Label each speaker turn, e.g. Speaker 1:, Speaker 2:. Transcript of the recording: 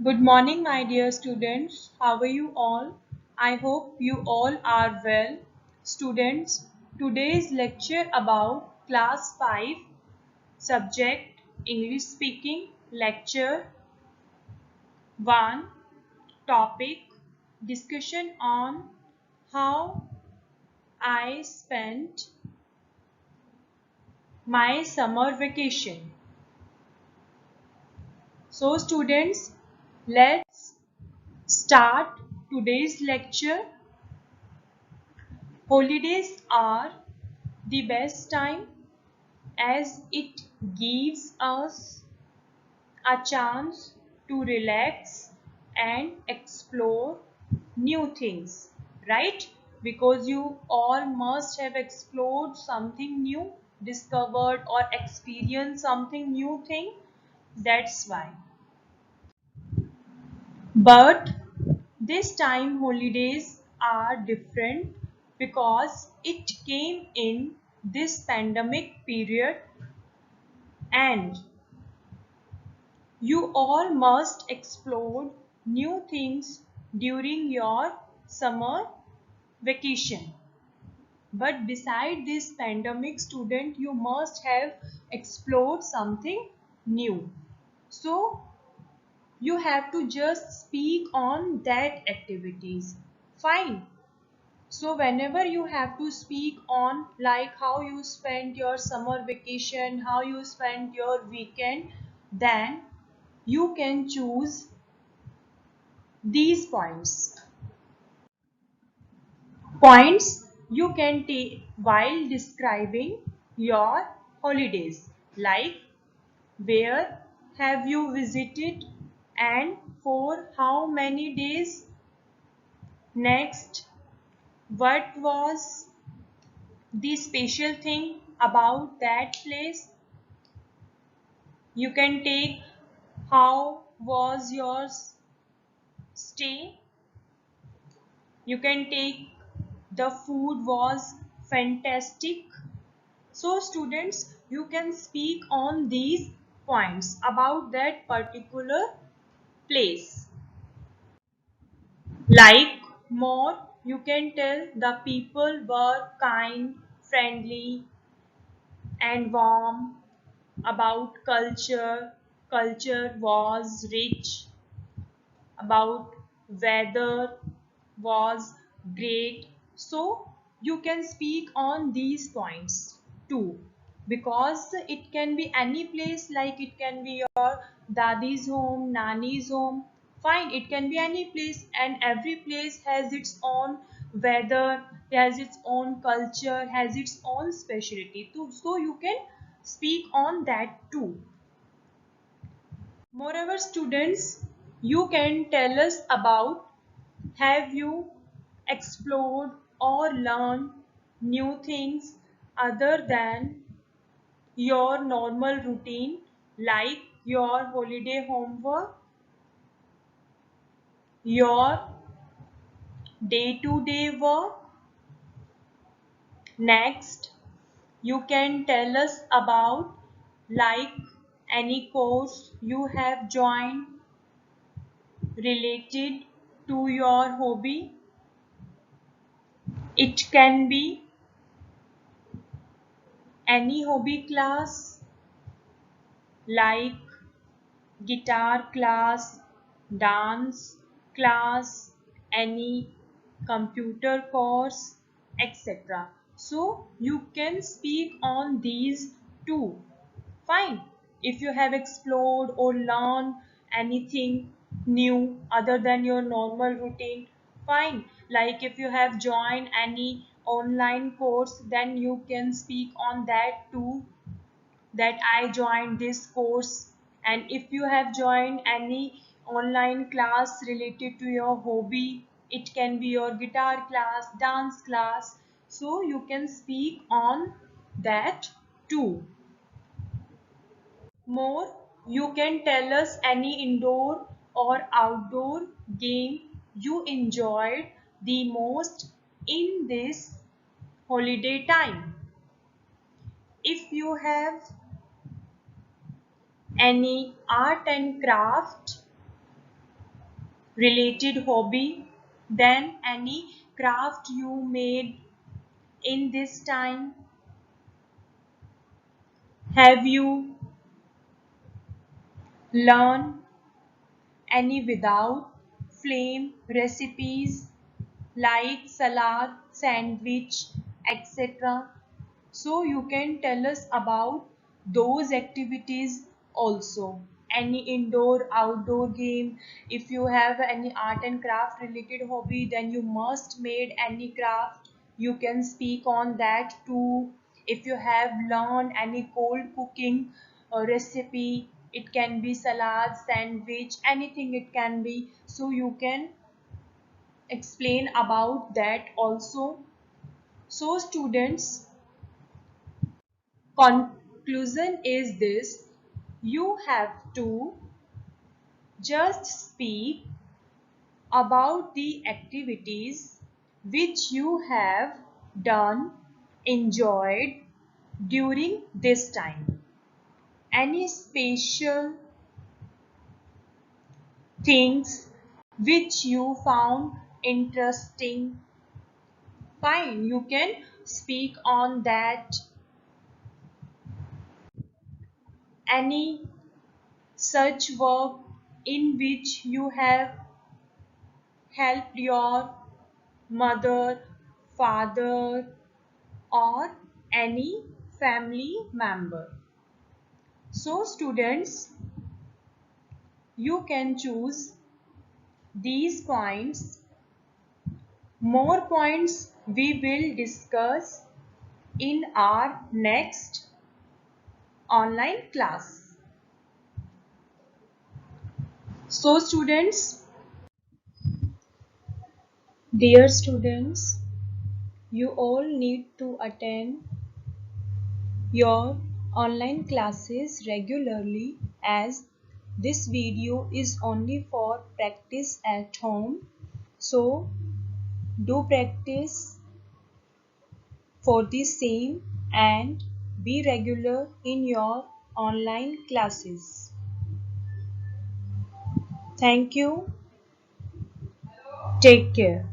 Speaker 1: Good morning, my dear students. How are you all? I hope you all are well. Students, today's lecture about class 5 subject English speaking lecture 1 topic discussion on how I spent my summer vacation. So students, let's start today's lecture. Holidays are the best time as it gives us a chance to relax and explore new things, right? Because you all must have explored something new, discovered or experienced something new thing. That's why. But this time holidays are different because it came in this pandemic period and you all must explore new things during your summer vacation. But beside this pandemic student, you must have explored something new. So you have to just speak on that activities. Fine. So whenever you have to speak on like how you spent your summer vacation, how you spent your weekend, then you can choose these points. Points you can take while describing your holidays, like where have you visited and for how many days. Next, what was the special thing about that place. You can take how was your stay. You can take the food was fantastic. So students, you can speak on these points about that particular place. Like more, you can tell the people were kind, friendly and warm. About culture, culture was rich. About weather was great. So you can speak on these points too, because it can be any place, like it can be your dadi's home, nani's home. Fine, it can be any place, and every place has its own weather, has its own culture, has its own specialty too. So you can speak on that too. Moreover, students, you can tell us about have you explored or learned new things other than your normal routine, like your holiday homework, your day-to-day work. Next, you can tell us about like any course you have joined related to your hobby. It can be any hobby class like guitar class, dance class, any computer course, etc. So you can speak on these too. Fine. If you have explored or learned anything new other than your normal routine, fine. Like if you have joined any online course, then you can speak on that too, that I joined this course. And if you have joined any online class related to your hobby, it can be your guitar class, dance class, so you can speak on that too. More, you can tell us any indoor or outdoor game you enjoyed the most in this holiday time. If you have any art and craft related hobby, then any craft you made in this time. Have you learned any without flame recipes like salad, sandwich, etc.? So you can tell us about those activities also. Any indoor, outdoor game. If you have any art and craft related hobby, then you must made any craft. You can speak on that too. If you have learned any cold cooking recipe, it can be salad, sandwich, anything it can be. So you can explain about that also. So students, conclusion is this: you have to just speak about the activities which you have done, enjoyed during this time. Any special things which you found interesting, fine, you can speak on that. Any such work in which you have helped your mother, father, or any family member. So students, you can choose these points. More points we will discuss in our next online class. So students, dear students, you all need to attend your online classes regularly, as this video is only for practice at home. So do practice for the same and be regular in your online classes. Thank you. Take care.